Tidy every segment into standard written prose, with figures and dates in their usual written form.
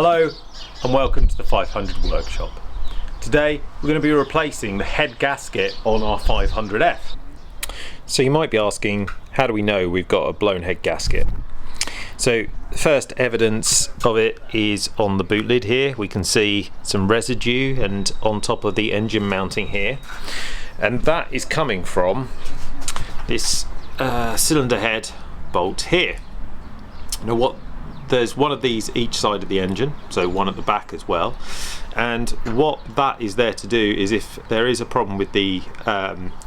Hello and welcome to the 500 workshop. Today we're going to be replacing the head gasket on our 500F. So you might be asking, how do we know we've got a blown head gasket? So the first evidence of it is on the boot lid here. We can see some residue and on top of the engine mounting here, and that is coming from this cylinder head bolt here. Now there's one of these each side of the engine, so one at the back as well, and what that is there to do is if there is a problem with the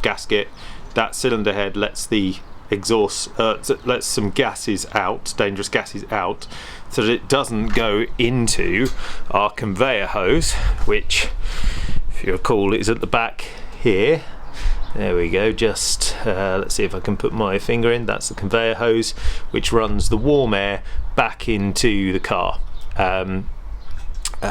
gasket, that cylinder head lets the exhaust lets some gases out, dangerous gases out, so that it doesn't go into our conveyor hose, which, if you recall, is at the back here. There we go, just let's see if I can put my finger in. That's the conveyor hose which runs the warm air back into the car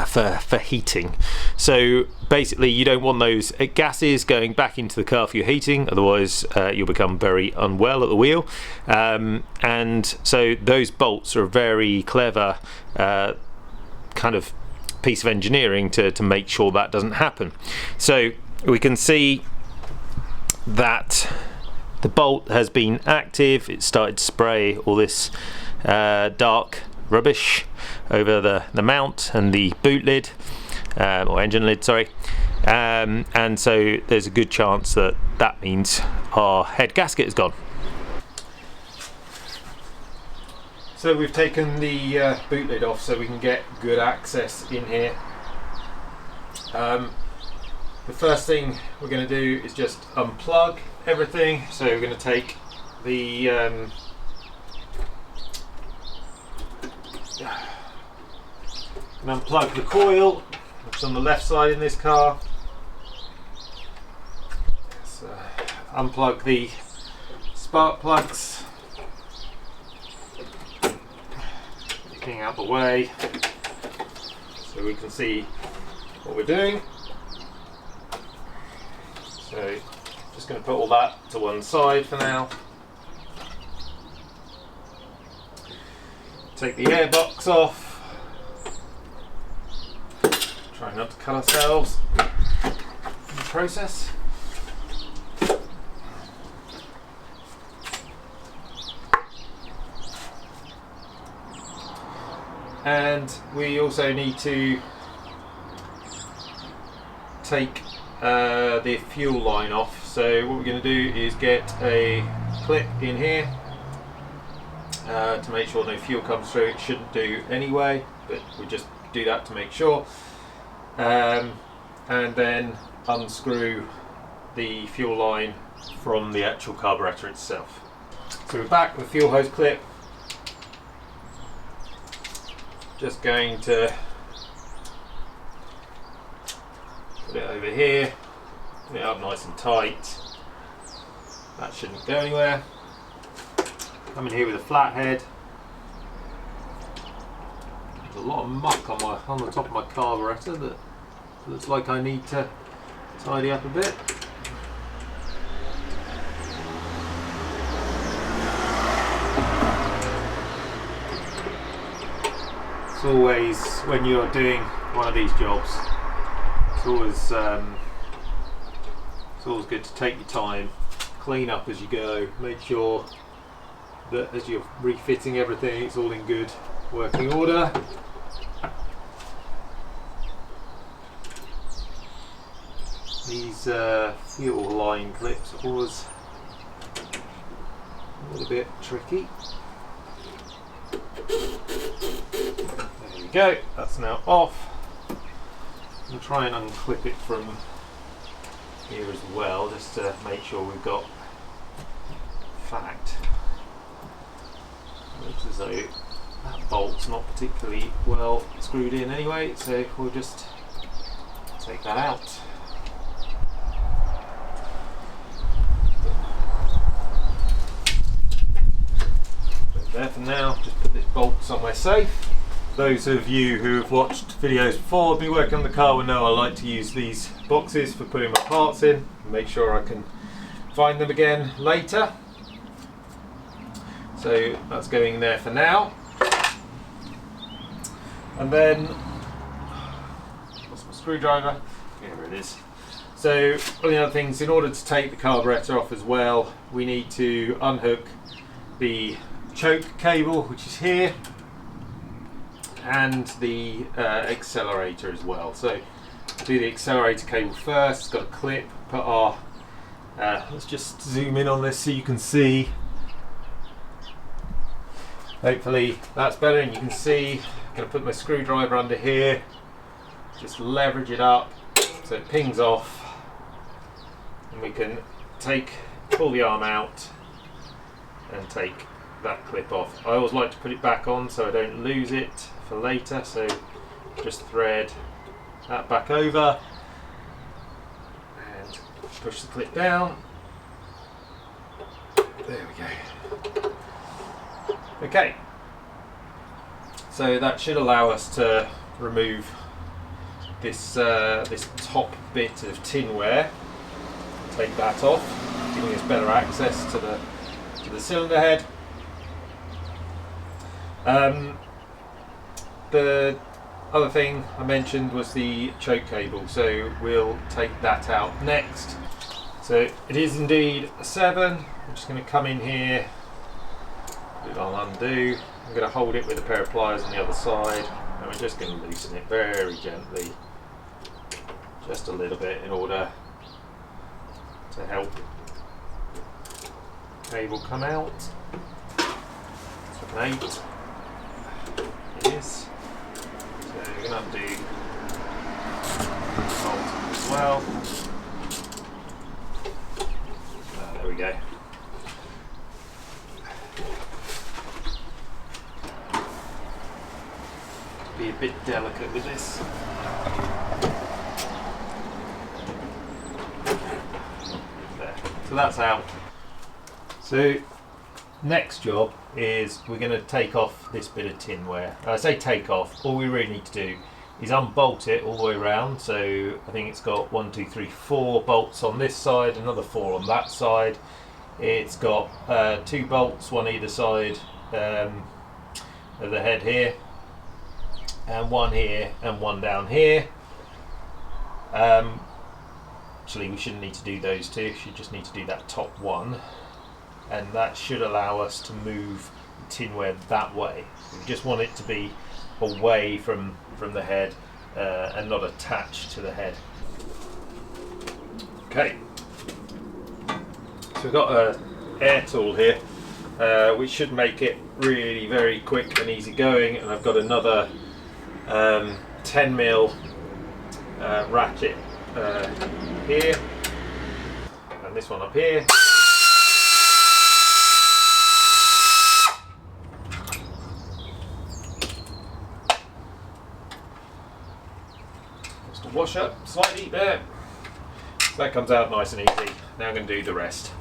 for heating. So basically you don't want those gases going back into the car for your heating, otherwise you'll become very unwell at the wheel. And so those bolts are a very clever kind of piece of engineering to make sure that doesn't happen. So we can see that the bolt has been active. It started to spray all this dark rubbish over the mount and the boot lid, or engine lid, sorry, and so there's a good chance that that means our head gasket is gone. So we've taken the boot lid off so we can get good access in here. The first thing we're going to do is just unplug everything. So we're going to take the unplug the coil, which is on the left side in this car. Let's unplug the spark plugs, getting out the way so we can see what we're doing. So just going to put all that to one side for now. Take the air box off. Try not to cut ourselves in the process. And we also need to take the fuel line off. So what we're going to do is get a clip in here to make sure no fuel comes through. It shouldn't do anyway, but we just do that to make sure, and then unscrew the fuel line from the actual carburetor itself. So we're back with the fuel hose clip. Just going to put it over here, put it up nice and tight. That shouldn't go anywhere. Come in here with a flat head. There's a lot of muck on the top of my carburetor that looks like I need to tidy up a bit. It's always, when you're doing one of these jobs, it's always good to take your time, clean up as you go, make sure that as you're refitting everything, it's all in good working order. These fuel line clips are always a little bit tricky. There we go, that's now off. I'll try and unclip it from here as well, just to make sure we've got fact. Looks as though that bolt's not particularly well screwed in anyway, so we'll just take that out. Put it there for now, just put this bolt somewhere safe. Those of you who have watched videos before of me working on the car will know I like to use these boxes for putting my parts in, make sure I can find them again later. So that's going there for now. And then, what's my screwdriver? Here it is. So one of the other things, in order to take the carburettor off as well, we need to unhook the choke cable, which is here, and the accelerator as well. So do the accelerator cable first. It's got a clip. Put our let's just zoom in on this so you can see. Hopefully that's better, and you can see. I'm going to put my screwdriver under here. Just leverage it up so it pings off, and we can pull the arm out and take that clip off. I always like to put it back on so I don't lose it for later, so just thread that back over and push the clip down. There we go. Okay, so that should allow us to remove this this top bit of tinware. Take that off, giving us better access to the cylinder head. The other thing I mentioned was the choke cable, so we'll take that out next. So it is indeed a 7. I'm just going to come in here, I'll undo. I'm going to hold it with a pair of pliers on the other side, and we're just going to loosen it very gently, just a little bit, in order to help the cable come out. It's an 8. It is. So we're going to undo the bolt as well. There we go. Be a bit delicate with this. There. So that's out. So next job is we're going to take off this bit of tinware. I say take off, all we really need to do is unbolt it all the way around. So I think it's got 1, 2, 3, 4 bolts on this side, another 4 on that side. It's got 2 bolts, one either side of the head here, and 1 here and 1 down here. Actually, we shouldn't need to do those 2, we should just need to do that top one, and that should allow us to move the tinware that way. We just want it to be away from the head and not attached to the head. Okay, so we've got an air tool here, which should make it really very quick and easy going, and I've got another 10mm ratchet here, and this one up here. Just to wash up slightly there. So that comes out nice and easy. Now I'm going to do the rest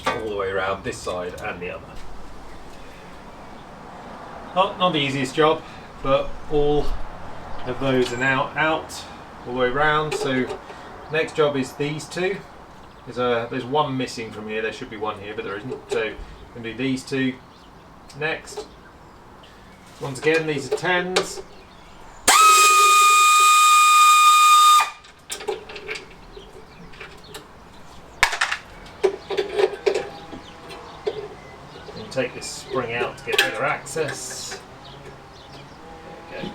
all the way around this side and the other. Not the easiest job, but all of those are now out all the way around. So next job is these 2. There's one missing from here. There should be one here, but there isn't. So I'm going to do these 2 next. Once again, these are 10s. And take this spring out to get better access. There we go.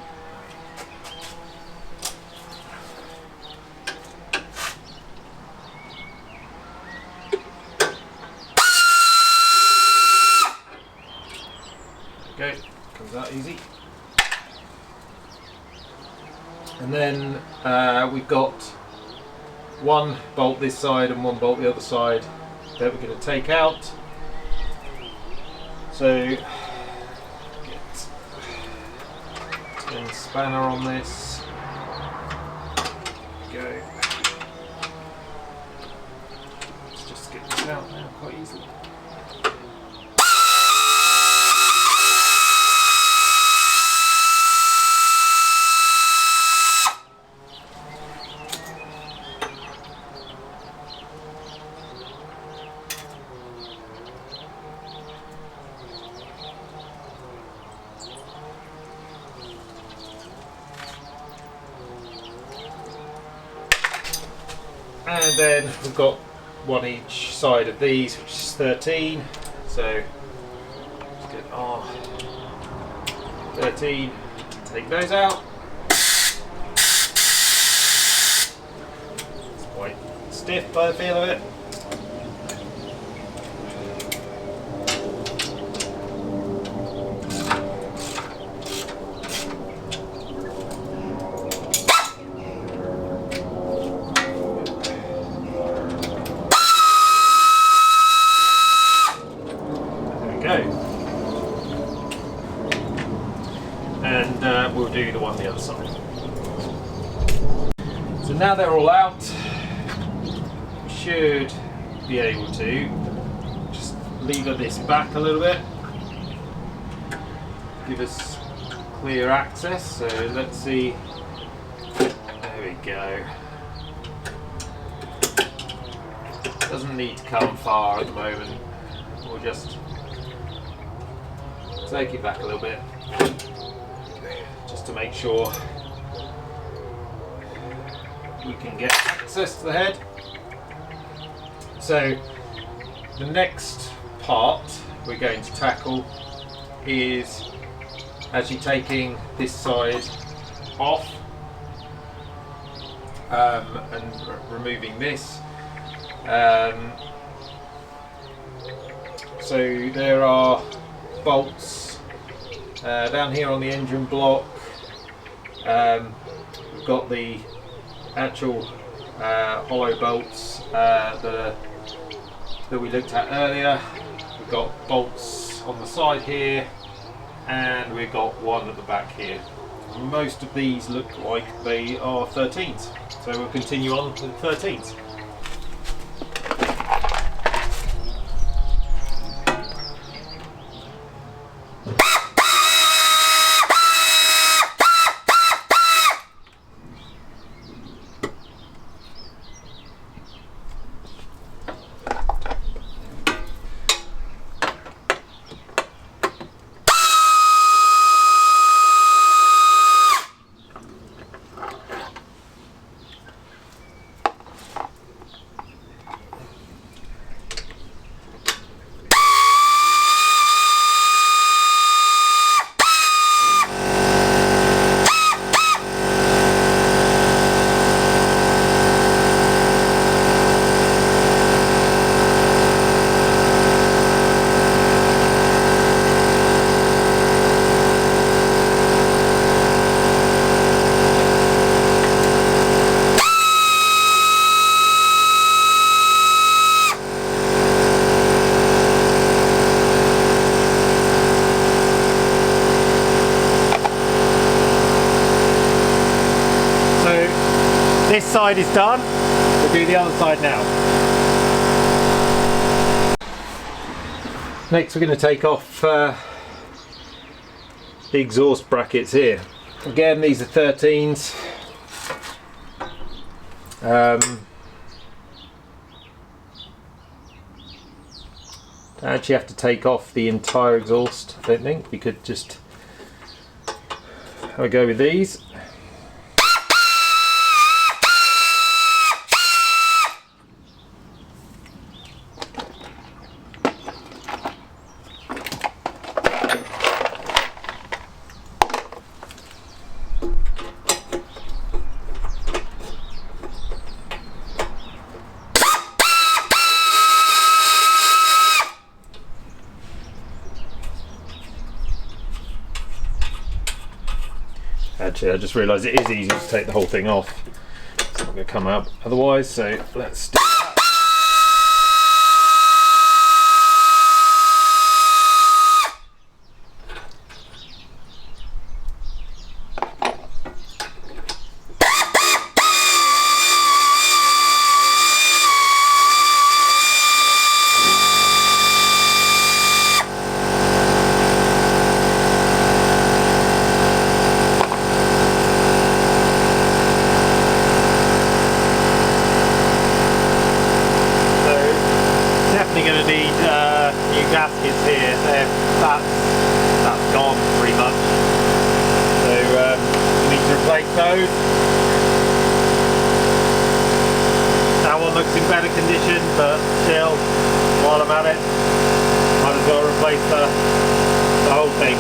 Okay, comes out easy. And then we've got 1 bolt this side and 1 bolt the other side that we're going to take out. So get a spanner on this. Go. Let's just get this out now quite easily. And then we've got one each side of these, which is 13. So let's get our 13, take those out. It's quite stiff by the feel of it. And we'll do the one on the other side. So now they're all out, we should be able to just lever this back a little bit, give us clear access. So let's see, there we go. Doesn't need to come far at the moment, we'll just take it back a little bit, just to make sure we can get access to the head. So the next part we're going to tackle is actually taking this side off and removing this. So there are bolts down here on the engine block. We've got the actual hollow bolts that we looked at earlier. We've got bolts on the side here, and we've got one at the back here. Most of these look like they are 13s, so we'll continue on to the 13s. This side is done, we'll do the other side now. Next we're going to take off the exhaust brackets here. Again, these are 13s. Don't actually have to take off the entire exhaust, I don't think. We could just have a go with these. Actually, I just realised it is easy to take the whole thing off. It's not going to come out otherwise, so let's do that. Going to need new gaskets here. That's gone pretty much. So we need to replace those. Now looks in better condition, but still, while I'm at it, might as well replace the whole thing.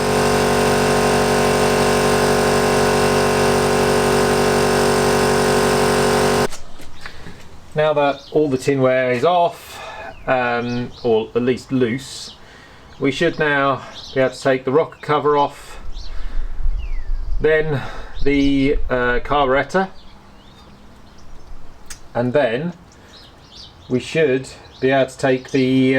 Now that all the tinware is off, or at least loose, we should now be able to take the rocker cover off, then the carburettor, and then we should be able to take the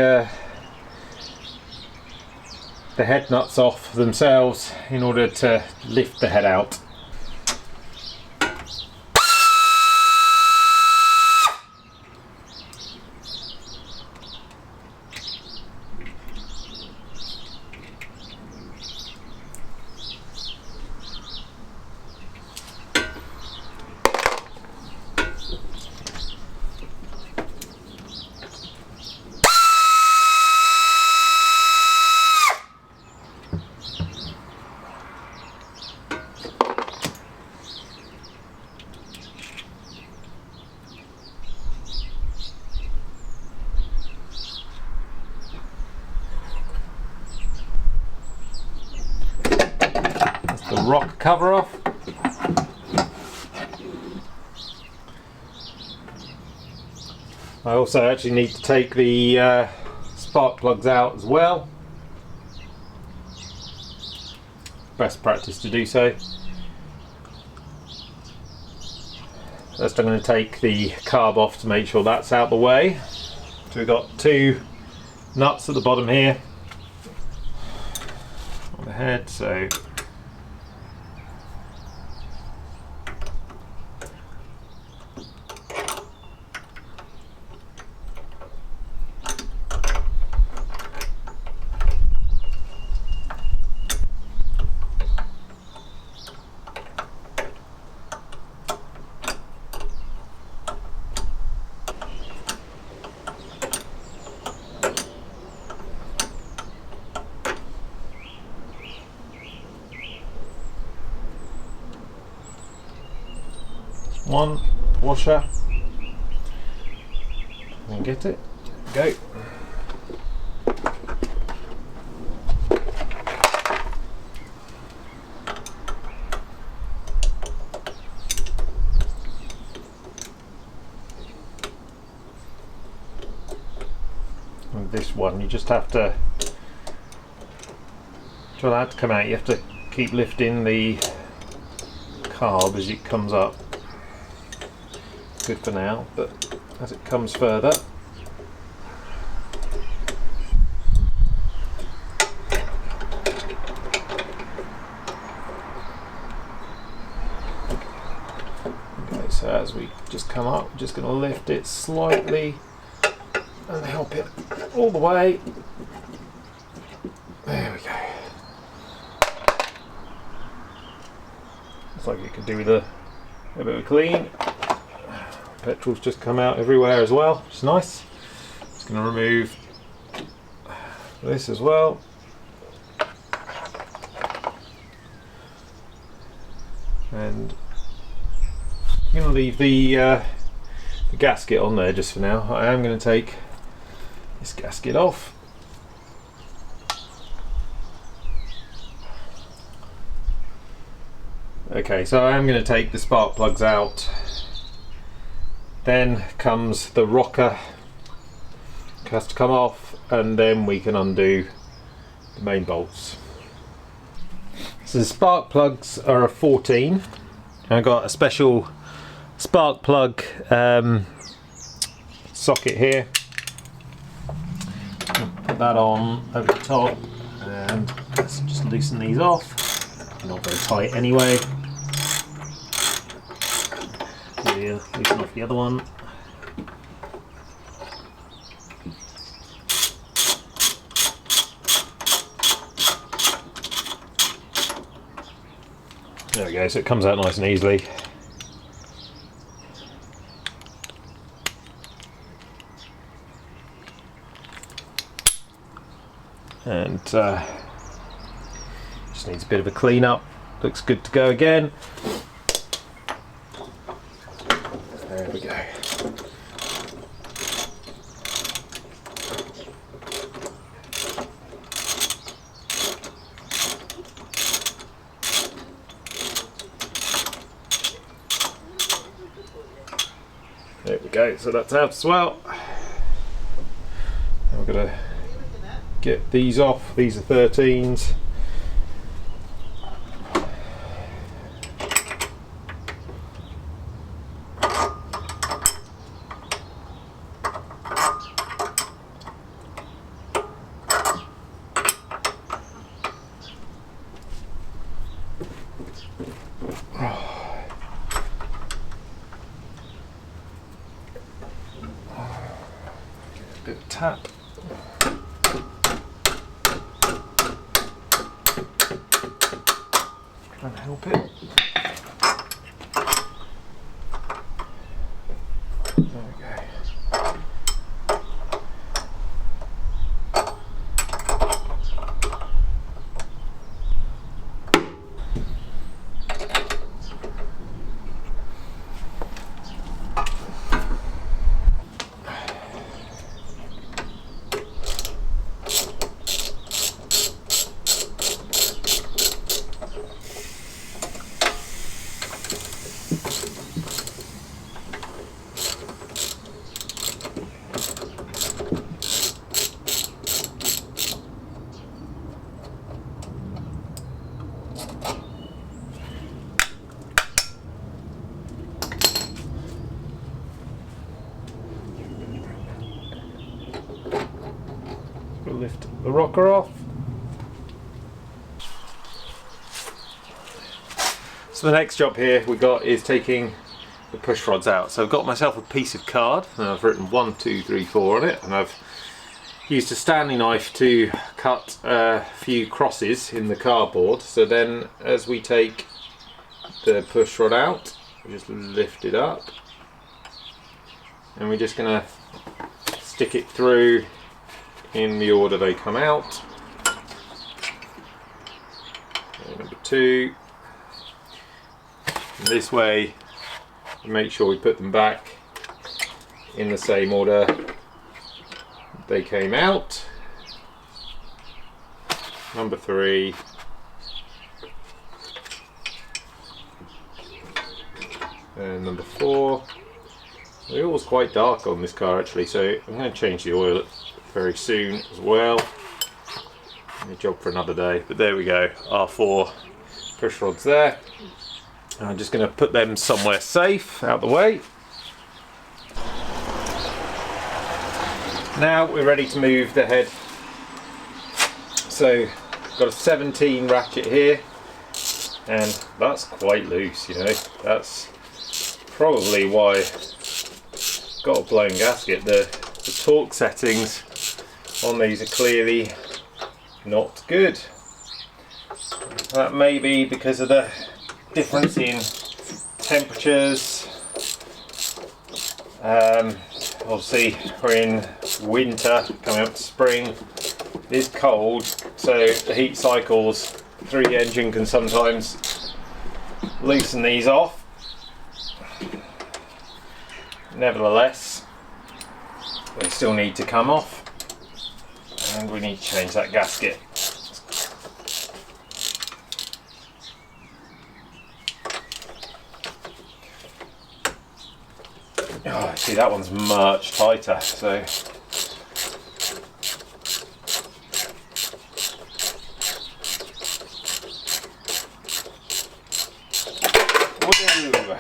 head nuts off themselves in order to lift the head out. The rock cover off. I also actually need to take the spark plugs out as well. Best practice to do so. First I'm going to take the carb off to make sure that's out the way. So we've got two nuts at the bottom here on the head, so one washer and get it, go. And this one you just have to for that to come out, you have to keep lifting the carb as it comes up. Good for now, but as it comes further, okay, so as we just come up, we're just going to lift it slightly and help it all the way. There we go. Looks like it could do with a bit of a clean. Petrol's just come out everywhere as well, which is nice. Just going to remove this as well. And I'm going to leave the gasket on there just for now. I am going to take this gasket off. Okay, so I am going to take the spark plugs out. Then comes the rocker, it has to come off, and then we can undo the main bolts. So the spark plugs are a 14, and I've got a special spark plug socket here. I'll put that on over the top, and let's just loosen these off. They're not very tight anyway. Loosen off the other one. There we go, so it comes out nice and easily. And just needs a bit of a clean up. Looks good to go again. There we go. go, so that's out as well. I'm going to get these off. These are 13s. Bit of tap. Try and help it. There we go. We'll lift the rocker off. So the next job here we got is taking the push rods out. So I've got myself a piece of card and I've written 1, 2, 3, 4 on it, and I've used a Stanley knife to cut a few crosses in the cardboard. So then as we take the push rod out, we just lift it up and we're just going to stick it through in the order they come out. And number 2. And this way we make sure we put them back in the same order they came out. Number 3. And number 4. The oil's quite dark on this car actually, so I'm going to change the oil very soon as well. A job for another day, but there we go, our 4 push rods there. And I'm just going to put them somewhere safe out the way. Now we're ready to move the head. So got a 17 ratchet here, and that's quite loose, you know. That's probably why I've got a blown gasket. The torque settings on these are clearly not good. That may be because of the difference in temperatures. Obviously we're in winter, coming up to spring. It is cold, so the heat cycles through the engine can sometimes loosen these off. Nevertheless, they still need to come off, and we need to change that gasket. Oh, see, that one's much tighter, so whoa.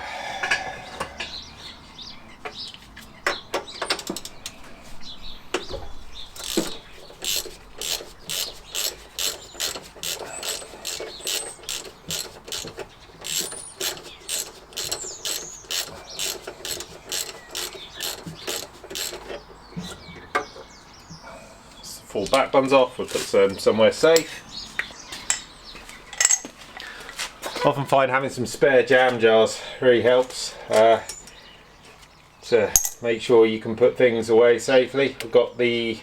Full back buns off, we'll put some somewhere safe. Often find having some spare jam jars really helps to make sure you can put things away safely. We've got the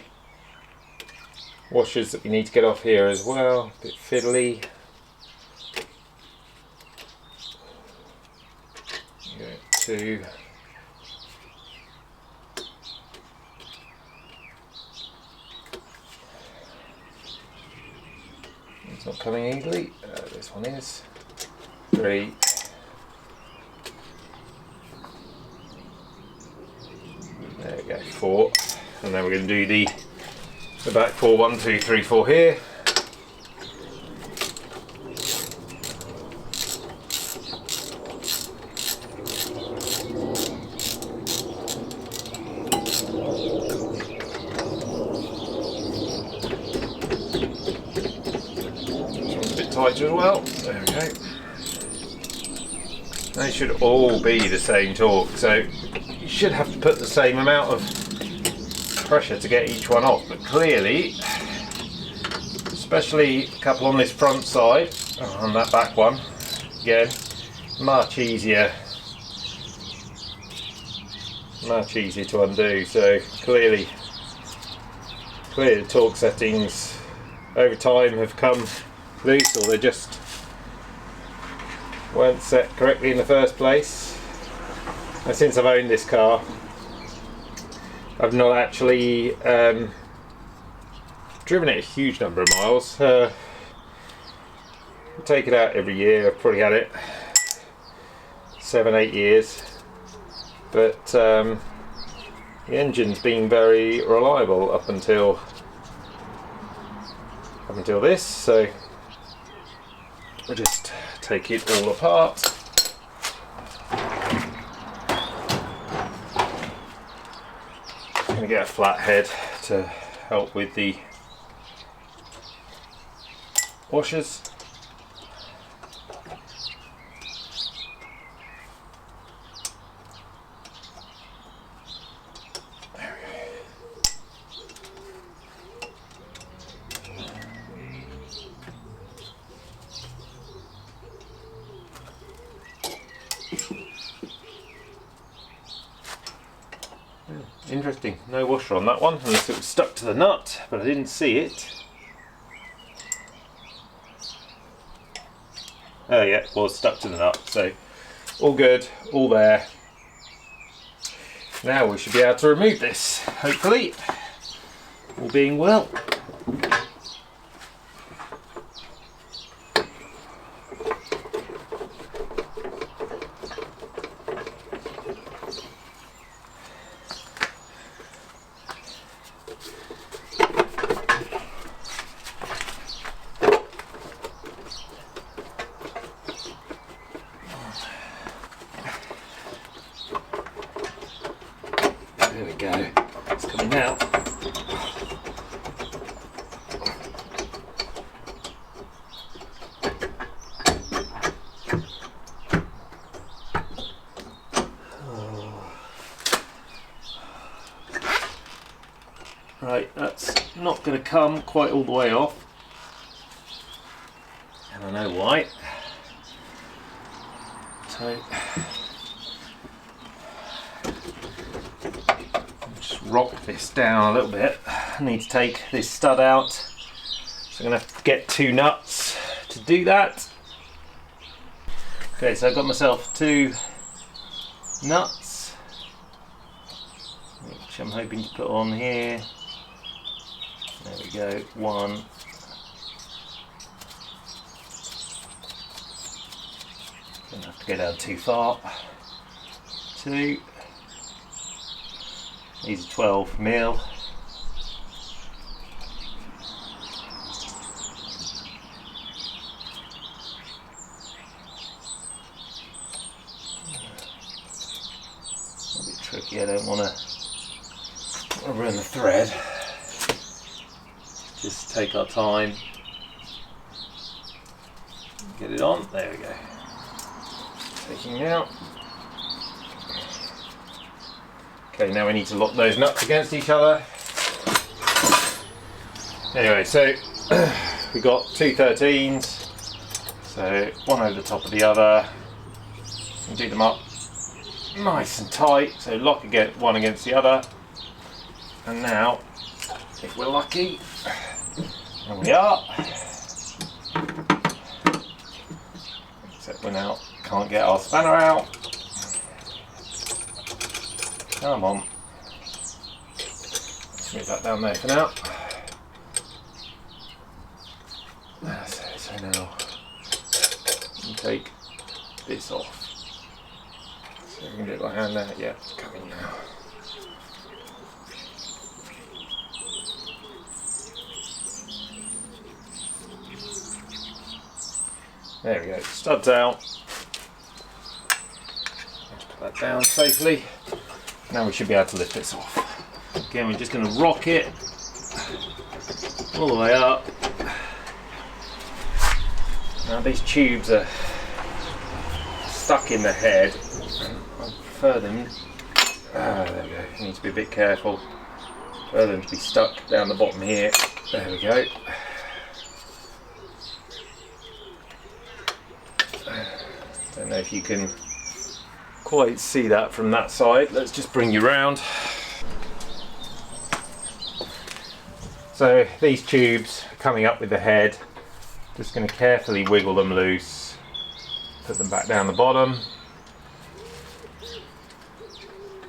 washers that we need to get off here as well, a bit fiddly. Go to it's not coming easily. This one is 3. we go, 4. And then we're going to do the back 4, 1, 2, 3, 4 here. Tighter as well. There we go. They should all be the same torque, so you should have to put the same amount of pressure to get each one off, but clearly, especially a couple on this front side, on that back one, again, much easier to undo. So clearly the torque settings over time have come loose, or they just weren't set correctly in the first place. And since I've owned this car, I've not actually driven it a huge number of miles. I take it out every year. I've probably had it 7-8 years, but the engine's been very reliable up until this. So we'll just take it all apart. I'm going to get a flat head to help with the washers. Interesting, no washer on that one, unless it was stuck to the nut, but I didn't see it. Oh yeah, it was stuck to the nut, so all good, all there. Now we should be able to remove this, hopefully, all being well. There we go, it's coming out. Right, that's not going to come quite all the way off, and I know why. So just rock this down a little bit. I need to take this stud out, so I'm going to have to get 2 nuts to do that. Okay, so I've got myself 2 nuts, which I'm hoping to put on here. There we go, 1. Don't have to go down too far. 2. These are 12mm. A bit tricky, I don't want to ruin the thread. Just take our time, get it on, there we go. Taking it out. Okay, now we need to lock those nuts against each other. Anyway, so we got 2 13s, so one over the top of the other, and do them up nice and tight, so lock one against the other. And now, if we're lucky, and we are, except we now can't get our spanner out. Come on. Let's move that down there for now. So now we take this off. So we can do it by hand there. Yeah, it's coming now. There we go, studs out. Let's put that down safely. Now we should be able to lift this off. Again, we're just going to rock it all the way up. Now these tubes are stuck in the head, and I prefer them. There we go. You need to be a bit careful. Prefer them to be stuck down the bottom here. There we go. Don't know if you can quite see that from that side. Let's just bring you round. So these tubes are coming up with the head. Just going to carefully wiggle them loose, put them back down the bottom.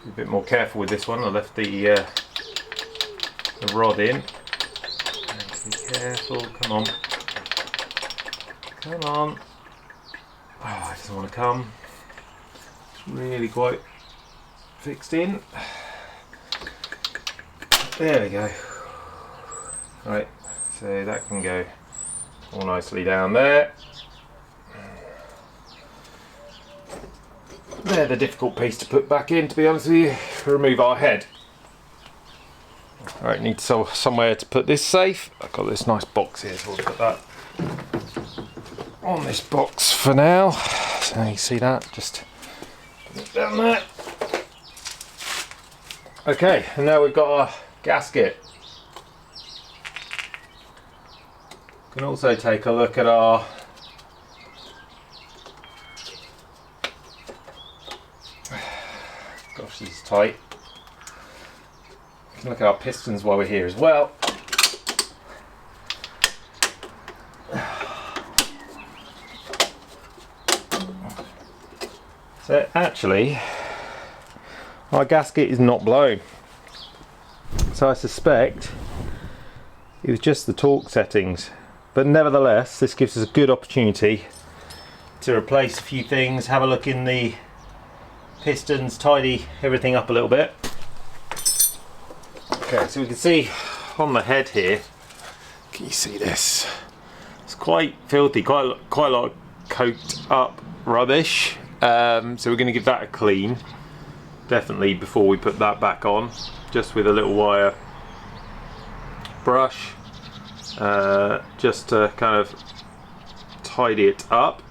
Be a bit more careful with this one. I left the rod in. Be careful. Come on. Come on. Oh, it doesn't want to come. It's really quite fixed in. There we go. Right, so that can go all nicely down there. They're the difficult piece to put back in, to be honest with you. Remove our head. Alright, need somewhere to put this safe. I've got this nice box here, so we'll put that on this box for now. So you see that, just put it down there. Okay, and now we've got our gasket. We can also take a look at our gosh, this is tight. We can look at our pistons while we're here as well. So actually, our gasket is not blown. So I suspect it was just the torque settings. But nevertheless, this gives us a good opportunity to replace a few things, have a look in the pistons, tidy everything up a little bit. Okay, so we can see on the head here, can you see this? It's quite filthy, quite a lot of coked up rubbish. So we're going to give that a clean, definitely, before we put that back on, just with a little wire brush, just to kind of tidy it up.